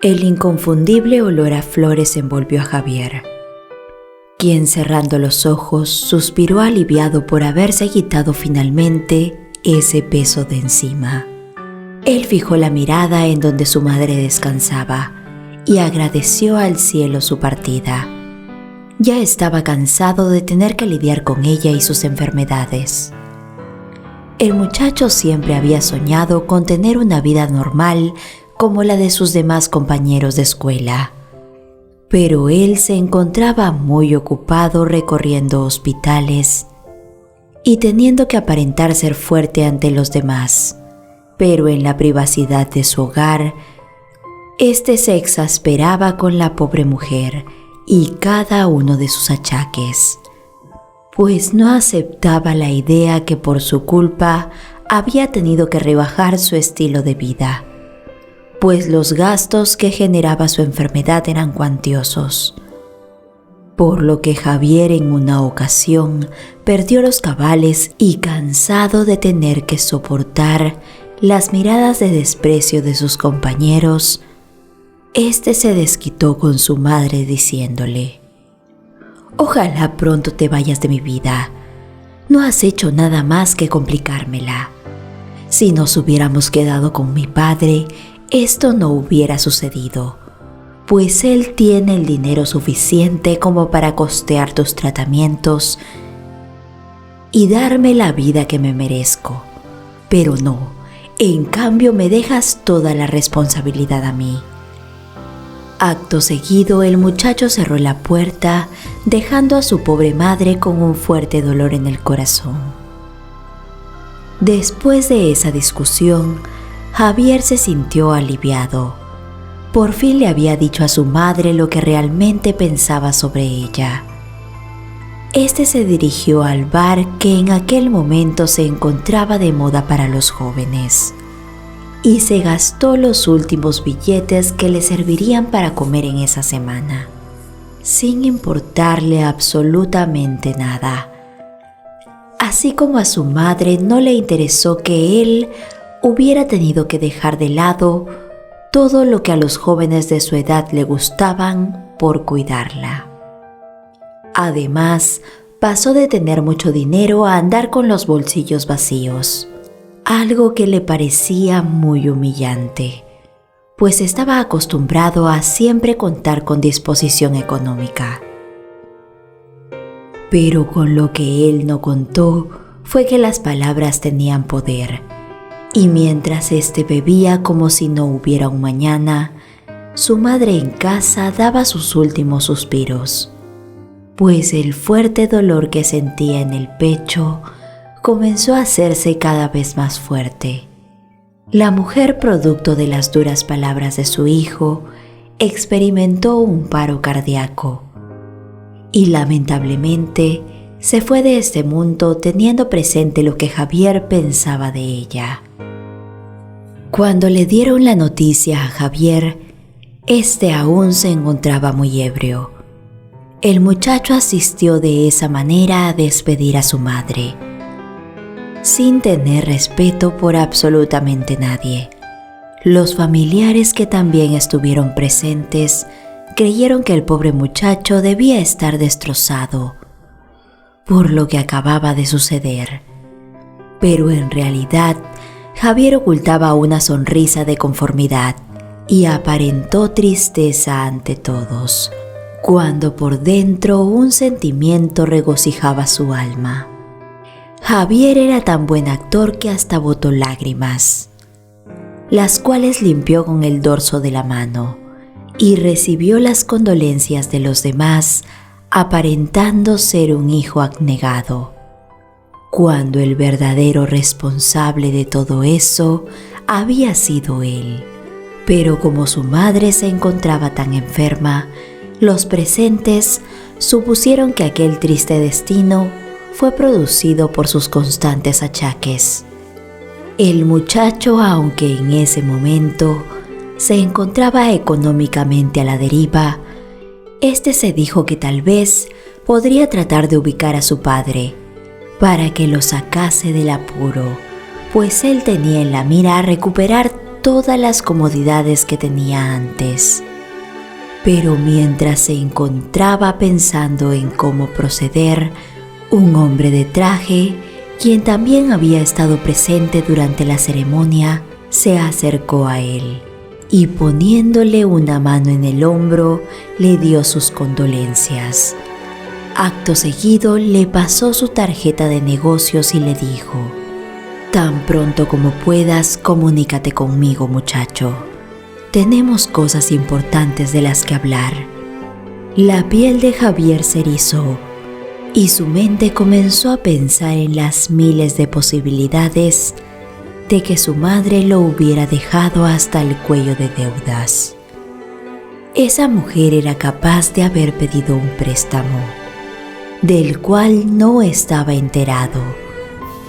El inconfundible olor a flores envolvió a Javier, quien cerrando los ojos suspiró aliviado por haberse quitado finalmente ese peso de encima. Él fijó la mirada en donde su madre descansaba y agradeció al cielo su partida. Ya estaba cansado de tener que lidiar con ella y sus enfermedades. El muchacho siempre había soñado con tener una vida normal como la de sus demás compañeros de escuela, pero él se encontraba muy ocupado recorriendo hospitales y teniendo que aparentar ser fuerte ante los demás, pero en la privacidad de su hogar, este se exasperaba con la pobre mujer y cada uno de sus achaques, pues no aceptaba la idea que por su culpa había tenido que rebajar su estilo de vida, pues los gastos que generaba su enfermedad eran cuantiosos, por lo que Javier en una ocasión perdió los cabales y, cansado de tener que soportar las miradas de desprecio de sus compañeros, este se desquitó con su madre diciéndole: «Ojalá pronto te vayas de mi vida. No has hecho nada más que complicármela. Si nos hubiéramos quedado con mi padre, esto no hubiera sucedido, pues él tiene el dinero suficiente como para costear tus tratamientos y darme la vida que me merezco. Pero no, en cambio me dejas toda la responsabilidad a mí». Acto seguido, el muchacho cerró la puerta, dejando a su pobre madre con un fuerte dolor en el corazón. Después de esa discusión, Javier se sintió aliviado. Por fin le había dicho a su madre lo que realmente pensaba sobre ella. Este se dirigió al bar que en aquel momento se encontraba de moda para los jóvenes y se gastó los últimos billetes que le servirían para comer en esa semana, sin importarle absolutamente nada. Así como a su madre no le interesó que él hubiera tenido que dejar de lado todo lo que a los jóvenes de su edad le gustaban por cuidarla. Además, pasó de tener mucho dinero a andar con los bolsillos vacíos, algo que le parecía muy humillante, pues estaba acostumbrado a siempre contar con disposición económica. Pero con lo que él no contó fue que las palabras tenían poder, y mientras éste bebía como si no hubiera un mañana, su madre en casa daba sus últimos suspiros, pues el fuerte dolor que sentía en el pecho comenzó a hacerse cada vez más fuerte. La mujer, producto de las duras palabras de su hijo, experimentó un paro cardíaco y lamentablemente se fue de este mundo teniendo presente lo que Javier pensaba de ella. Cuando le dieron la noticia a Javier, este aún se encontraba muy ebrio. El muchacho asistió de esa manera a despedir a su madre, sin tener respeto por absolutamente nadie. Los familiares que también estuvieron presentes creyeron que el pobre muchacho debía estar destrozado por lo que acababa de suceder. Pero en realidad, Javier ocultaba una sonrisa de conformidad y aparentó tristeza ante todos, cuando por dentro un sentimiento regocijaba su alma. Javier era tan buen actor que hasta botó lágrimas, las cuales limpió con el dorso de la mano y recibió las condolencias de los demás, aparentando ser un hijo abnegado, cuando el verdadero responsable de todo eso había sido él. Pero como su madre se encontraba tan enferma, los presentes supusieron que aquel triste destino fue producido por sus constantes achaques. El muchacho, aunque en ese momento se encontraba económicamente a la deriva, este se dijo que tal vez podría tratar de ubicar a su padre para que lo sacase del apuro, pues él tenía en la mira recuperar todas las comodidades que tenía antes. Pero mientras se encontraba pensando en cómo proceder, un hombre de traje, quien también había estado presente durante la ceremonia, se acercó a él y poniéndole una mano en el hombro, le dio sus condolencias. Acto seguido le pasó su tarjeta de negocios y le dijo: «Tan pronto como puedas, comunícate conmigo, muchacho. Tenemos cosas importantes de las que hablar». La piel de Javier se erizó y su mente comenzó a pensar en las miles de posibilidades de que su madre lo hubiera dejado hasta el cuello de deudas. Esa mujer era capaz de haber pedido un préstamo, del cual no estaba enterado.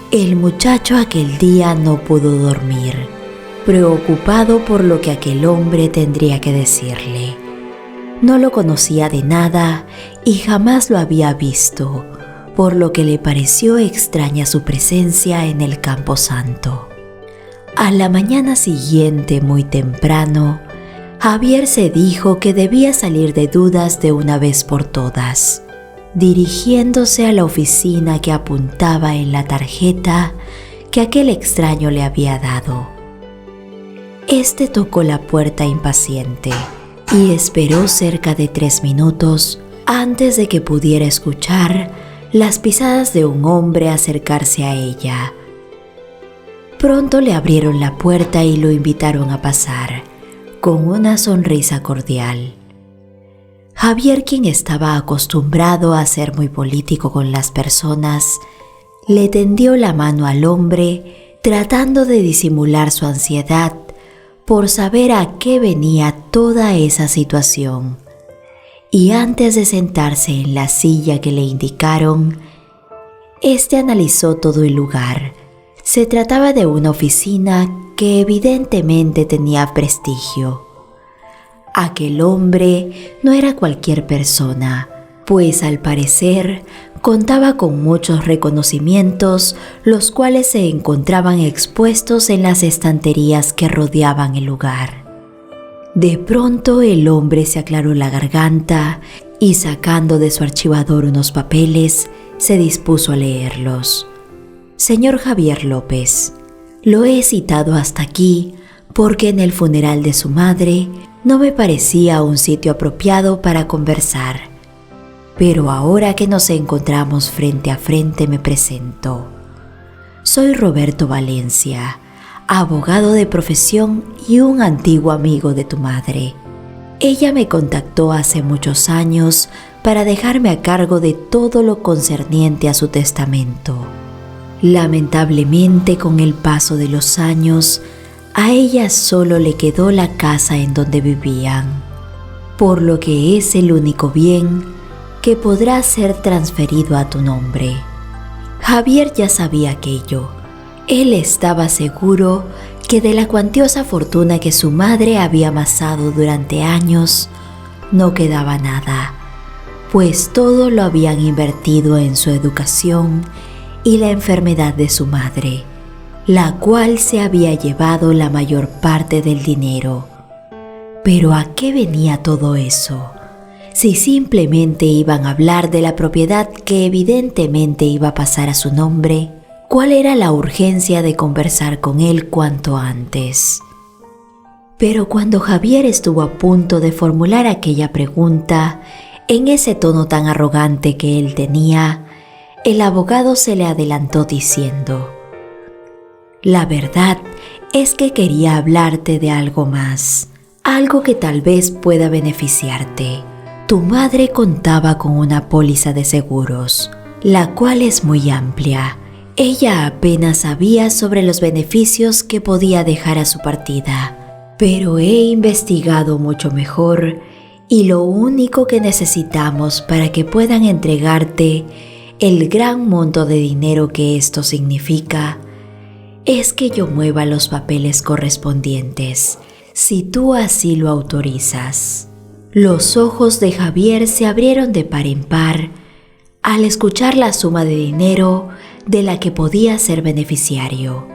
El muchacho aquel día no pudo dormir, preocupado por lo que aquel hombre tendría que decirle. No lo conocía de nada y jamás lo había visto, por lo que le pareció extraña su presencia en el Camposanto. A la mañana siguiente, muy temprano, Javier se dijo que debía salir de dudas de una vez por todas, dirigiéndose a la oficina que apuntaba en la tarjeta que aquel extraño le había dado. Este tocó la puerta impaciente y esperó cerca de 3 minutos antes de que pudiera escuchar las pisadas de un hombre acercarse a ella. Pronto le abrieron la puerta y lo invitaron a pasar, con una sonrisa cordial. Javier, quien estaba acostumbrado a ser muy político con las personas, le tendió la mano al hombre, tratando de disimular su ansiedad por saber a qué venía toda esa situación. Y antes de sentarse en la silla que le indicaron, este analizó todo el lugar. Se trataba de una oficina que evidentemente tenía prestigio. Aquel hombre no era cualquier persona, pues al parecer contaba con muchos reconocimientos, los cuales se encontraban expuestos en las estanterías que rodeaban el lugar. De pronto el hombre se aclaró la garganta y sacando de su archivador unos papeles, se dispuso a leerlos. «Señor Javier López, lo he citado hasta aquí porque en el funeral de su madre no me parecía un sitio apropiado para conversar. Pero ahora que nos encontramos frente a frente me presento. Soy Roberto Valencia, abogado de profesión y un antiguo amigo de tu madre. Ella me contactó hace muchos años para dejarme a cargo de todo lo concerniente a su testamento. Lamentablemente, con el paso de los años, a ella solo le quedó la casa en donde vivían, por lo que es el único bien que podrá ser transferido a tu nombre». Javier ya sabía aquello. Él estaba seguro que de la cuantiosa fortuna que su madre había amasado durante años, no quedaba nada, pues todo lo habían invertido en su educación y la enfermedad de su madre, la cual se había llevado la mayor parte del dinero. Pero ¿a qué venía todo eso? Si simplemente iban a hablar de la propiedad que evidentemente iba a pasar a su nombre, ¿cuál era la urgencia de conversar con él cuanto antes? Pero cuando Javier estuvo a punto de formular aquella pregunta, en ese tono tan arrogante que él tenía, el abogado se le adelantó diciendo: «La verdad es que quería hablarte de algo más, algo que tal vez pueda beneficiarte. Tu madre contaba con una póliza de seguros, la cual es muy amplia. Ella apenas sabía sobre los beneficios que podía dejar a su partida, pero he investigado mucho mejor y lo único que necesitamos para que puedan entregarte el gran monto de dinero que esto significa es que yo mueva los papeles correspondientes, si tú así lo autorizas». Los ojos de Javier se abrieron de par en par al escuchar la suma de dinero de la que podía ser beneficiario.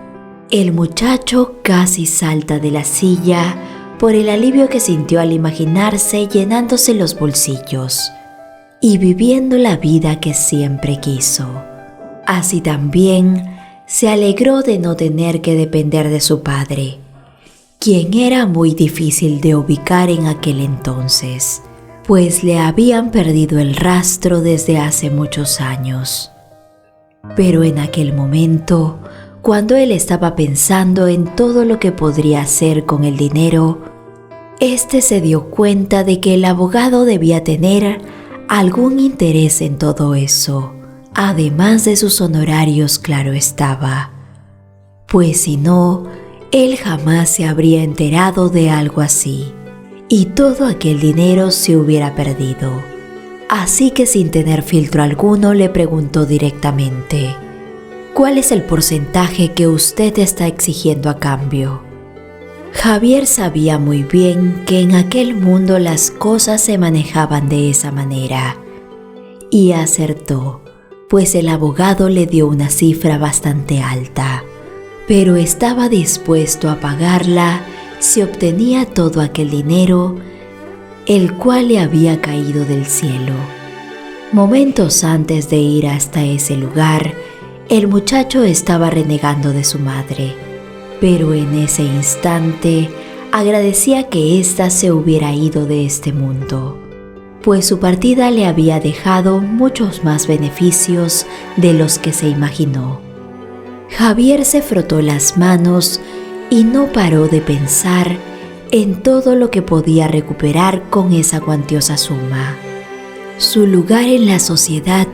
El muchacho casi salta de la silla por el alivio que sintió al imaginarse llenándose los bolsillos y viviendo la vida que siempre quiso. Así también se alegró de no tener que depender de su padre, quien era muy difícil de ubicar en aquel entonces, pues le habían perdido el rastro desde hace muchos años. Pero en aquel momento, cuando él estaba pensando en todo lo que podría hacer con el dinero, se dio cuenta de que el abogado debía tener algún interés en todo eso, además de sus honorarios, claro estaba, pues si no, él jamás se habría enterado de algo así, y todo aquel dinero se hubiera perdido. Así que sin tener filtro alguno le preguntó directamente: ¿cuál es el porcentaje que usted está exigiendo a cambio? Javier sabía muy bien que en aquel mundo las cosas se manejaban de esa manera, y acertó, pues el abogado le dio una cifra bastante alta, pero estaba dispuesto a pagarla si obtenía todo aquel dinero, el cual le había caído del cielo. Momentos antes de ir hasta ese lugar, el muchacho estaba renegando de su madre, pero en ese instante agradecía que ésta se hubiera ido de este mundo, pues su partida le había dejado muchos más beneficios de los que se imaginó. Javier se frotó las manos y no paró de pensar en todo lo que podía recuperar con esa cuantiosa suma, su lugar en la sociedad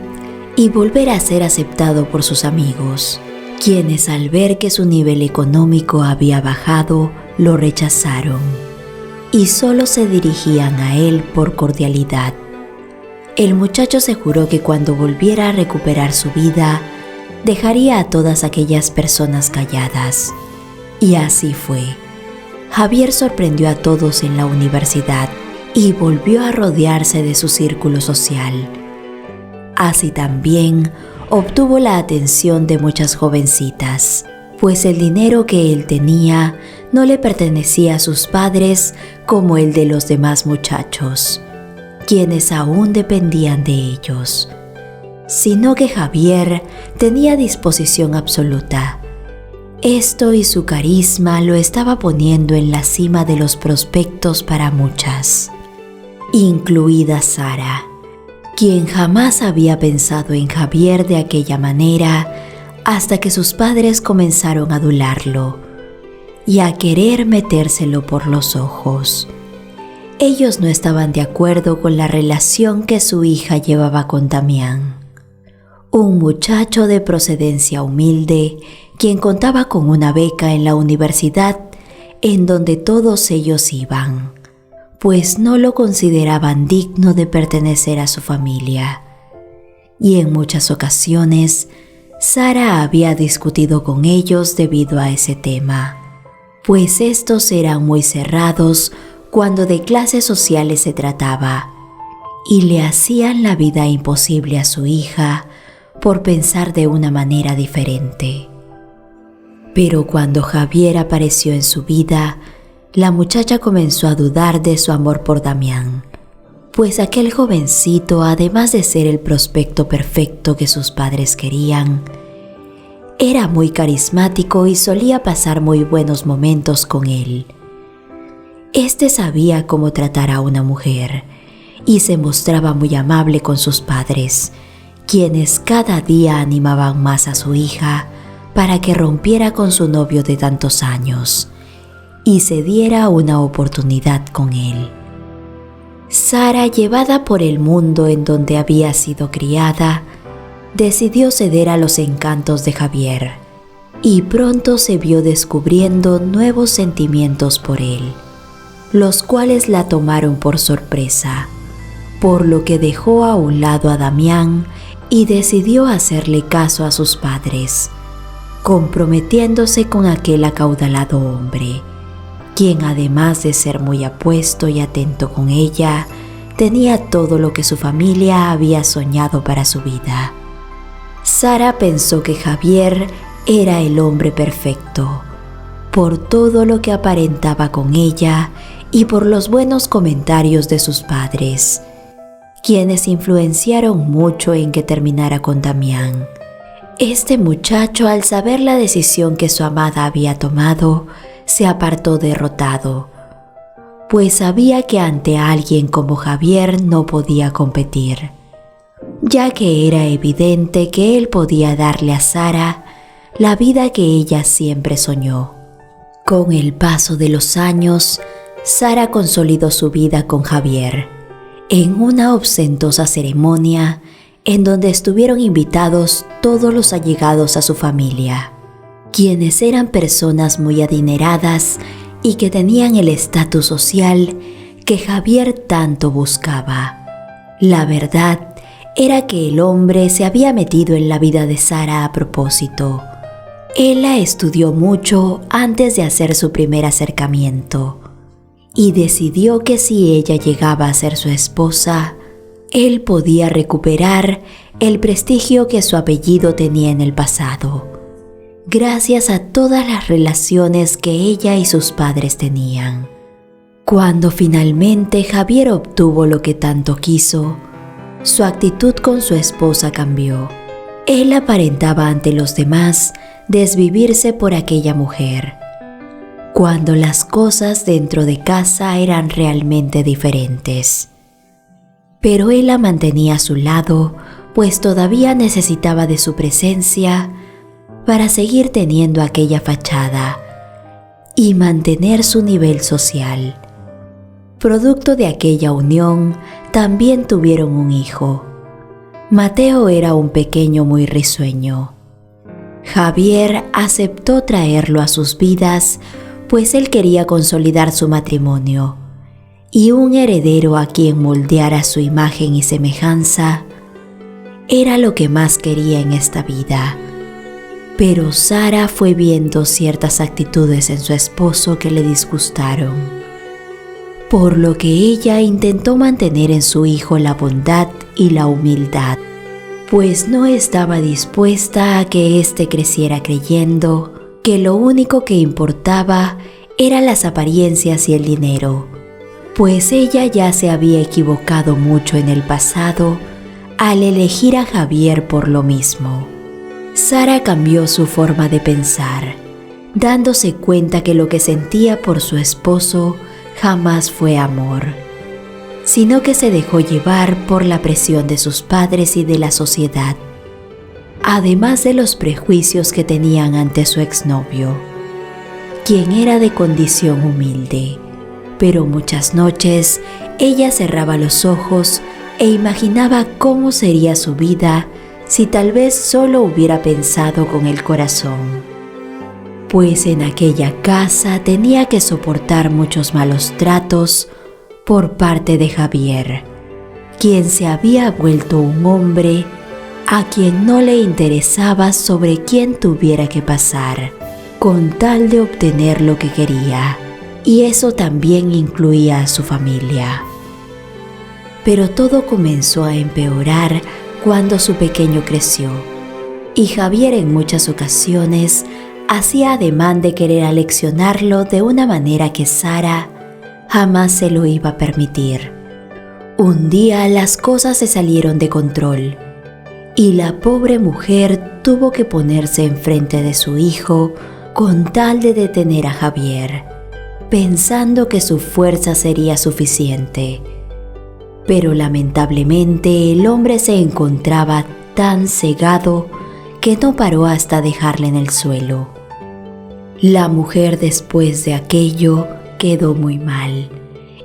y volver a ser aceptado por sus amigos, quienes al ver que su nivel económico había bajado, lo rechazaron y solo se dirigían a él por cordialidad. El muchacho se juró que cuando volviera a recuperar su vida, dejaría a todas aquellas personas calladas. Y así fue. Javier sorprendió a todos en la universidad y volvió a rodearse de su círculo social. Así también obtuvo la atención de muchas jovencitas, pues el dinero que él tenía no le pertenecía a sus padres como el de los demás muchachos, quienes aún dependían de ellos, sino que Javier tenía disposición absoluta. Esto y su carisma lo estaba poniendo en la cima de los prospectos para muchas, incluida Sara, quien jamás había pensado en Javier de aquella manera hasta que sus padres comenzaron a adularlo y a querer metérselo por los ojos. Ellos no estaban de acuerdo con la relación que su hija llevaba con Damián, un muchacho de procedencia humilde, quien contaba con una beca en la universidad en donde todos ellos iban, pues no lo consideraban digno de pertenecer a su familia. Y en muchas ocasiones, Sara había discutido con ellos debido a ese tema, pues estos eran muy cerrados cuando de clases sociales se trataba, y le hacían la vida imposible a su hija por pensar de una manera diferente. Pero cuando Javier apareció en su vida, la muchacha comenzó a dudar de su amor por Damián, pues aquel jovencito, además de ser el prospecto perfecto que sus padres querían, era muy carismático y solía pasar muy buenos momentos con él. Sabía cómo tratar a una mujer y se mostraba muy amable con sus padres, quienes cada día animaban más a su hija para que rompiera con su novio de tantos años y se diera una oportunidad con él. Sara, llevada por el mundo en donde había sido criada, decidió ceder a los encantos de Javier y pronto se vio descubriendo nuevos sentimientos por él, los cuales la tomaron por sorpresa, por lo que dejó a un lado a Damián y decidió hacerle caso a sus padres, comprometiéndose con aquel acaudalado hombre, quien además de ser muy apuesto y atento con ella, tenía todo lo que su familia había soñado para su vida. Sara pensó que Javier era el hombre perfecto, por todo lo que aparentaba con ella y por los buenos comentarios de sus padres, quienes influenciaron mucho en que terminara con Damián. Este muchacho, al saber la decisión que su amada había tomado, se apartó derrotado, pues sabía que ante alguien como Javier no podía competir, ya que era evidente que él podía darle a Sara la vida que ella siempre soñó. Con el paso de los años, Sara consolidó su vida con Javier en una ostentosa ceremonia en donde estuvieron invitados todos los allegados a su familia, quienes eran personas muy adineradas y que tenían el estatus social que Javier tanto buscaba. La verdad era que el hombre se había metido en la vida de Sara a propósito. Él la estudió mucho antes de hacer su primer acercamiento y decidió que si ella llegaba a ser su esposa, él podía recuperar el prestigio que su apellido tenía en el pasado, gracias a todas las relaciones que ella y sus padres tenían. Cuando finalmente Javier obtuvo lo que tanto quiso, su actitud con su esposa cambió. Él aparentaba ante los demás desvivirse por aquella mujer, cuando las cosas dentro de casa eran realmente diferentes. Pero él la mantenía a su lado, pues todavía necesitaba de su presencia para seguir teniendo aquella fachada y mantener su nivel social. Producto de aquella unión, también tuvieron un hijo. Mateo era un pequeño muy risueño. Javier aceptó traerlo a sus vidas, pues él quería consolidar su matrimonio, y un heredero a quien moldeara su imagen y semejanza era lo que más quería en esta vida. Pero Sara fue viendo ciertas actitudes en su esposo que le disgustaron, por lo que ella intentó mantener en su hijo la bondad y la humildad, pues no estaba dispuesta a que éste creciera creyendo que lo único que importaba eran las apariencias y el dinero, pues ella ya se había equivocado mucho en el pasado al elegir a Javier por lo mismo. Sara cambió su forma de pensar, dándose cuenta que lo que sentía por su esposo jamás fue amor, sino que se dejó llevar por la presión de sus padres y de la sociedad, además de los prejuicios que tenían ante su exnovio, quien era de condición humilde. Pero muchas noches ella cerraba los ojos e imaginaba cómo sería su vida si tal vez solo hubiera pensado con el corazón, pues en aquella casa tenía que soportar muchos malos tratos por parte de Javier, quien se había vuelto un hombre a quien no le interesaba sobre quién tuviera que pasar, con tal de obtener lo que quería, y eso también incluía a su familia. Pero todo comenzó a empeorar cuando su pequeño creció, y Javier en muchas ocasiones hacía ademán de querer aleccionarlo de una manera que Sara jamás se lo iba a permitir. Un día las cosas se salieron de control y la pobre mujer tuvo que ponerse enfrente de su hijo con tal de detener a Javier, pensando que su fuerza sería suficiente. Pero lamentablemente el hombre se encontraba tan cegado que no paró hasta dejarle en el suelo. La mujer después de aquello quedó muy mal,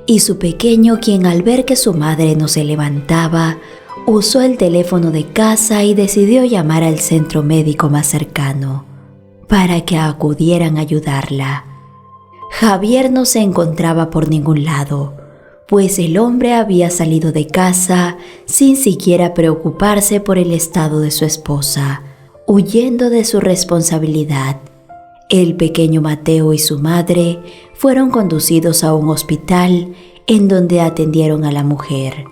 y su pequeño, quien al ver que su madre no se levantaba, usó el teléfono de casa y decidió llamar al centro médico más cercano para que acudieran a ayudarla. Javier no se encontraba por ningún lado, pues el hombre había salido de casa sin siquiera preocuparse por el estado de su esposa, huyendo de su responsabilidad. El pequeño Mateo y su madre fueron conducidos a un hospital en donde atendieron a la mujer,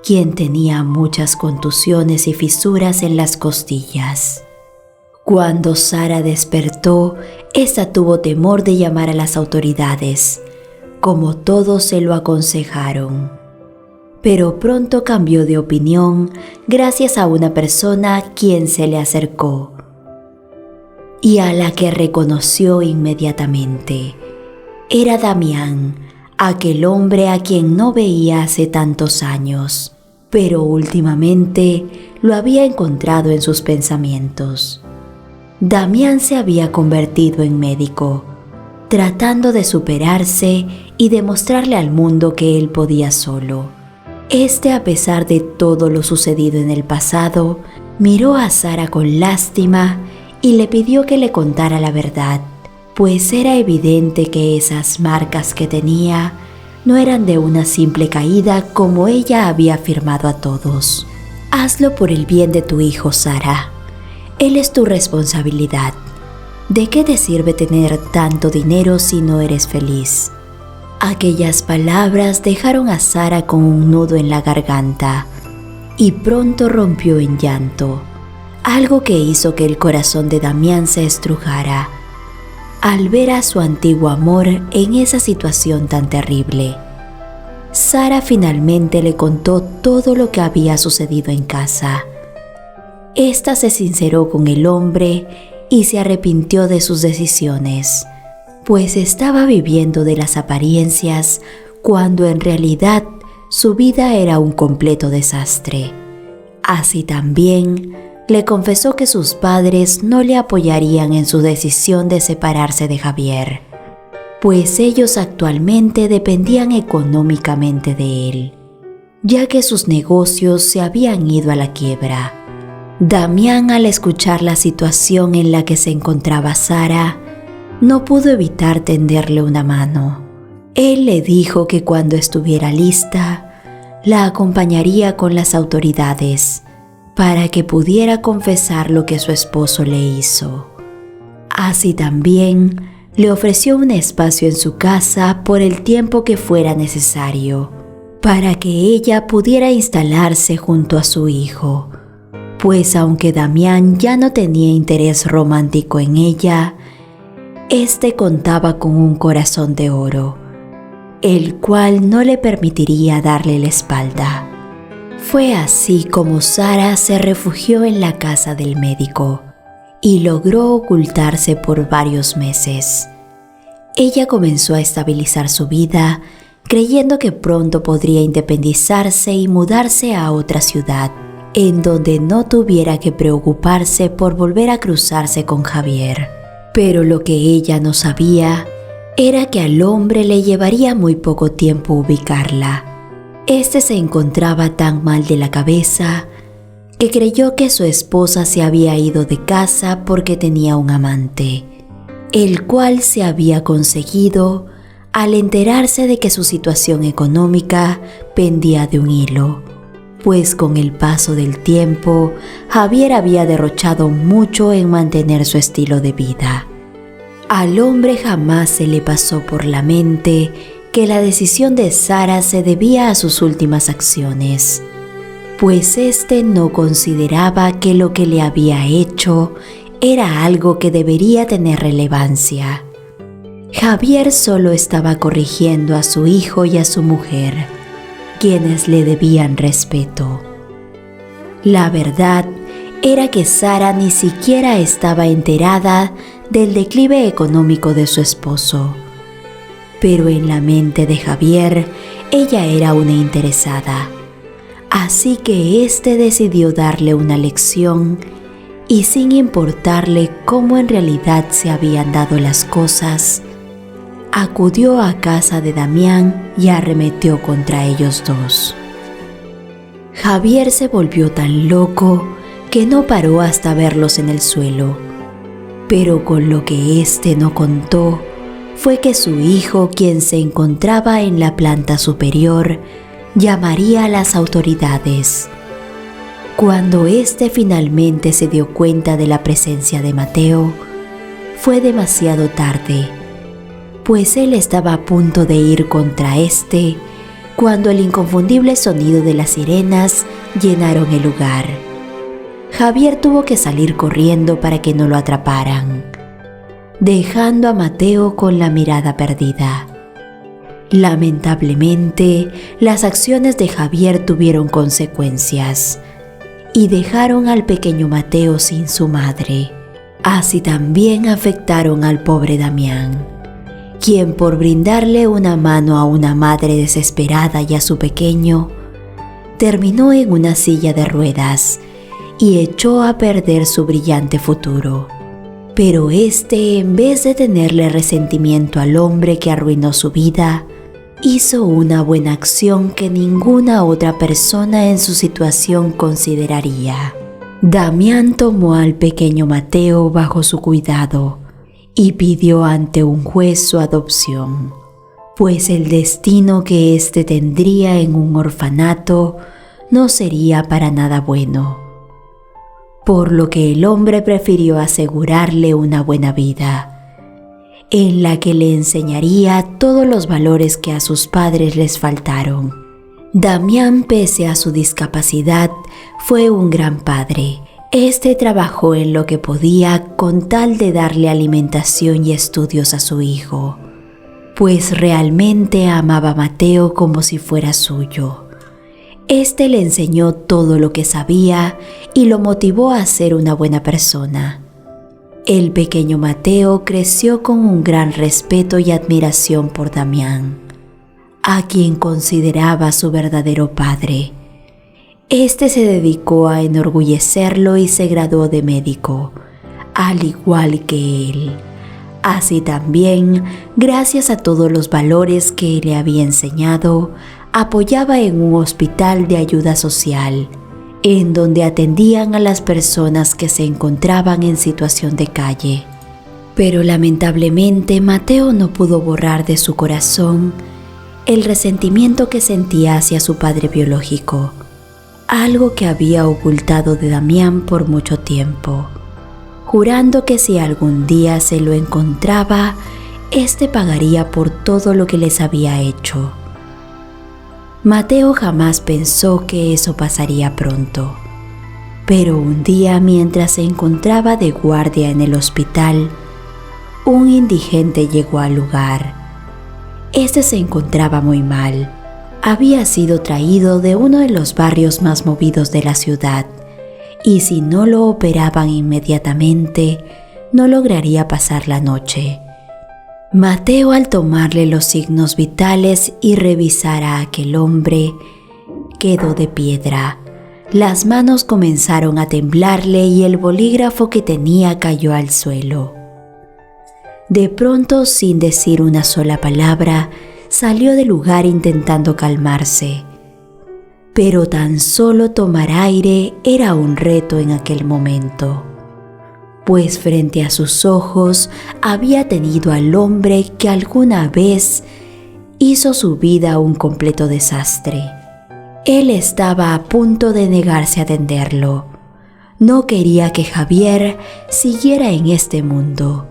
quien tenía muchas contusiones y fisuras en las costillas. Cuando Sara despertó, ésta tuvo temor de llamar a las autoridades, como todos se lo aconsejaron. Pero pronto cambió de opinión gracias a una persona quien se le acercó y a la que reconoció inmediatamente. Era Damián, aquel hombre a quien no veía hace tantos años, pero últimamente lo había encontrado en sus pensamientos. Damián se había convertido en médico, tratando de superarse y demostrarle al mundo que él podía solo. A pesar de todo lo sucedido en el pasado, miró a Sara con lástima y le pidió que le contara la verdad, pues era evidente que esas marcas que tenía no eran de una simple caída como ella había afirmado a todos. Hazlo por el bien de tu hijo, Sara. Él es tu responsabilidad. ¿De qué te sirve tener tanto dinero si no eres feliz? Aquellas palabras dejaron a Sara con un nudo en la garganta y pronto rompió en llanto, algo que hizo que el corazón de Damián se estrujara al ver a su antiguo amor en esa situación tan terrible. Sara finalmente le contó todo lo que había sucedido en casa. Esta se sinceró con el hombre y se arrepintió de sus decisiones, pues estaba viviendo de las apariencias cuando en realidad su vida era un completo desastre. Así también le confesó que sus padres no le apoyarían en su decisión de separarse de Javier, pues ellos actualmente dependían económicamente de él, ya que sus negocios se habían ido a la quiebra. Damián, al escuchar la situación en la que se encontraba Sara, no pudo evitar tenderle una mano. Él le dijo que cuando estuviera lista, la acompañaría con las autoridades para que pudiera confesar lo que su esposo le hizo. Así también le ofreció un espacio en su casa por el tiempo que fuera necesario, para que ella pudiera instalarse junto a su hijo, pues aunque Damián ya no tenía interés romántico en ella, este contaba con un corazón de oro, el cual no le permitiría darle la espalda. Fue así como Sara se refugió en la casa del médico y logró ocultarse por varios meses. Ella comenzó a estabilizar su vida, creyendo que pronto podría independizarse y mudarse a otra ciudad, en donde no tuviera que preocuparse por volver a cruzarse con Javier. Pero lo que ella no sabía era que al hombre le llevaría muy poco tiempo ubicarla. Este se encontraba tan mal de la cabeza que creyó que su esposa se había ido de casa porque tenía un amante, el cual se había conseguido al enterarse de que su situación económica pendía de un hilo, pues con el paso del tiempo, Javier había derrochado mucho en mantener su estilo de vida. Al hombre jamás se le pasó por la mente que la decisión de Sara se debía a sus últimas acciones, pues éste no consideraba que lo que le había hecho era algo que debería tener relevancia. Javier solo estaba corrigiendo a su hijo y a su mujer, quienes le debían respeto. La verdad era que Sara ni siquiera estaba enterada del declive económico de su esposo, pero en la mente de Javier ella era una interesada, así que éste decidió darle una lección y, sin importarle cómo en realidad se habían dado las cosas, acudió a casa de Damián y arremetió contra ellos dos. Javier se volvió tan loco que no paró hasta verlos en el suelo, pero con lo que éste no contó fue que su hijo, quien se encontraba en la planta superior, llamaría a las autoridades. Cuando éste finalmente se dio cuenta de la presencia de Mateo, fue demasiado tarde, pues él estaba a punto de ir contra éste cuando el inconfundible sonido de las sirenas llenaron el lugar. Javier tuvo que salir corriendo para que no lo atraparan, dejando a Mateo con la mirada perdida. Lamentablemente, las acciones de Javier tuvieron consecuencias y dejaron al pequeño Mateo sin su madre. Así también afectaron al pobre Damián, quien por brindarle una mano a una madre desesperada y a su pequeño, terminó en una silla de ruedas y echó a perder su brillante futuro. Pero en vez de tenerle resentimiento al hombre que arruinó su vida, hizo una buena acción que ninguna otra persona en su situación consideraría. Damián tomó al pequeño Mateo bajo su cuidado y pidió ante un juez su adopción, pues el destino que éste tendría en un orfanato no sería para nada bueno, por lo que el hombre prefirió asegurarle una buena vida, en la que le enseñaría todos los valores que a sus padres les faltaron. Damián, pese a su discapacidad, fue un gran padre. Trabajó en lo que podía con tal de darle alimentación y estudios a su hijo, pues realmente amaba a Mateo como si fuera suyo. Le enseñó todo lo que sabía y lo motivó a ser una buena persona. El pequeño Mateo creció con un gran respeto y admiración por Damián, a quien consideraba su verdadero padre. Se dedicó a enorgullecerlo y se graduó de médico, al igual que él. Así también, gracias a todos los valores que le había enseñado, apoyaba en un hospital de ayuda social, en donde atendían a las personas que se encontraban en situación de calle. Pero lamentablemente Mateo no pudo borrar de su corazón el resentimiento que sentía hacia su padre biológico, algo que había ocultado de Damián por mucho tiempo, jurando que si algún día se lo encontraba, pagaría por todo lo que les había hecho. Mateo jamás pensó que eso pasaría pronto, pero un día, mientras se encontraba de guardia en el hospital, un indigente llegó al lugar. Se encontraba muy mal. Había sido traído de uno de los barrios más movidos de la ciudad, y si no lo operaban inmediatamente, no lograría pasar la noche. Mateo, al tomarle los signos vitales y revisar a aquel hombre, quedó de piedra. Las manos comenzaron a temblarle y el bolígrafo que tenía cayó al suelo. De pronto, sin decir una sola palabra, salió del lugar intentando calmarse. Pero tan solo tomar aire era un reto en aquel momento, pues frente a sus ojos había tenido al hombre que alguna vez hizo su vida un completo desastre. Él estaba a punto de negarse a atenderlo. No quería que Javier siguiera en este mundo,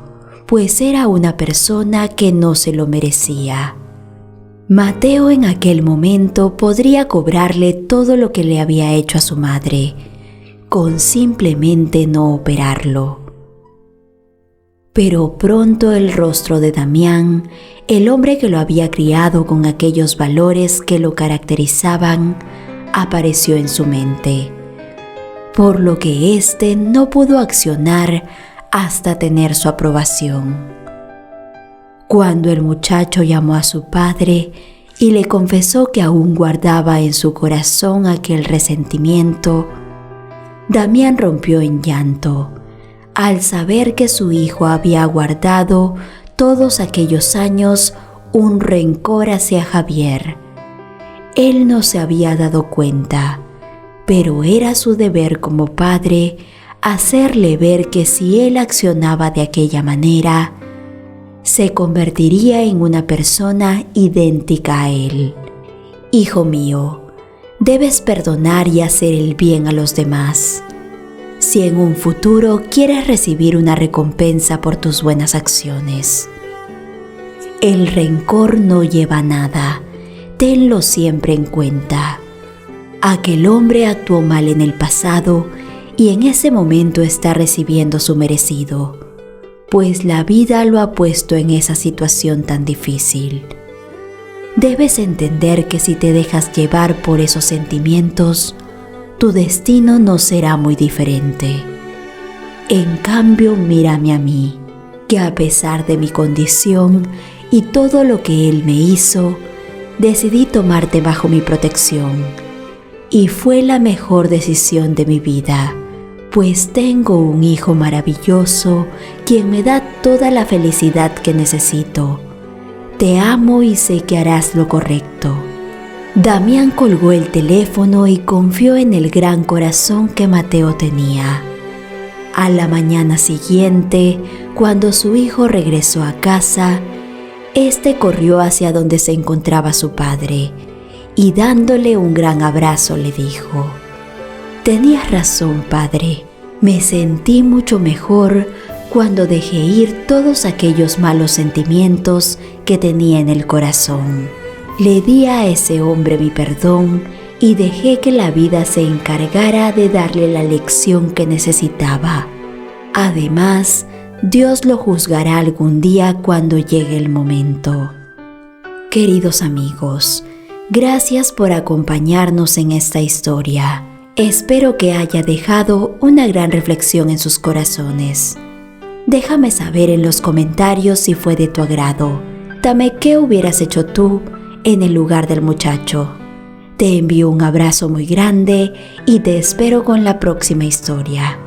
pues era una persona que no se lo merecía. Mateo en aquel momento podría cobrarle todo lo que le había hecho a su madre, con simplemente no operarlo. Pero pronto el rostro de Damián, el hombre que lo había criado con aquellos valores que lo caracterizaban, apareció en su mente, por lo que no pudo accionar hasta tener su aprobación. Cuando el muchacho llamó a su padre y le confesó que aún guardaba en su corazón aquel resentimiento, Damián rompió en llanto al saber que su hijo había guardado todos aquellos años un rencor hacia Javier. Él no se había dado cuenta, pero era su deber como padre hacerle ver que si él accionaba de aquella manera, se convertiría en una persona idéntica a él. Hijo mío, debes perdonar y hacer el bien a los demás, si en un futuro quieres recibir una recompensa por tus buenas acciones. El rencor no lleva a nada, tenlo siempre en cuenta. Aquel hombre actuó mal en el pasado y en ese momento está recibiendo su merecido, pues la vida lo ha puesto en esa situación tan difícil. Debes entender que si te dejas llevar por esos sentimientos, tu destino no será muy diferente. En cambio, mírame a mí, que a pesar de mi condición y todo lo que Él me hizo, decidí tomarte bajo mi protección. Y fue la mejor decisión de mi vida, pues tengo un hijo maravilloso, quien me da toda la felicidad que necesito. Te amo y sé que harás lo correcto. Damián colgó el teléfono y confió en el gran corazón que Mateo tenía. A la mañana siguiente, cuando su hijo regresó a casa, este corrió hacia donde se encontraba su padre y dándole un gran abrazo le dijo: «Tenías razón, padre. Me sentí mucho mejor cuando dejé ir todos aquellos malos sentimientos que tenía en el corazón. Le di a ese hombre mi perdón y dejé que la vida se encargara de darle la lección que necesitaba. Además, Dios lo juzgará algún día cuando llegue el momento». Queridos amigos, gracias por acompañarnos en esta historia. Espero que haya dejado una gran reflexión en sus corazones. Déjame saber en los comentarios si fue de tu agrado. Dame qué hubieras hecho tú en el lugar del muchacho. Te envío un abrazo muy grande y te espero con la próxima historia.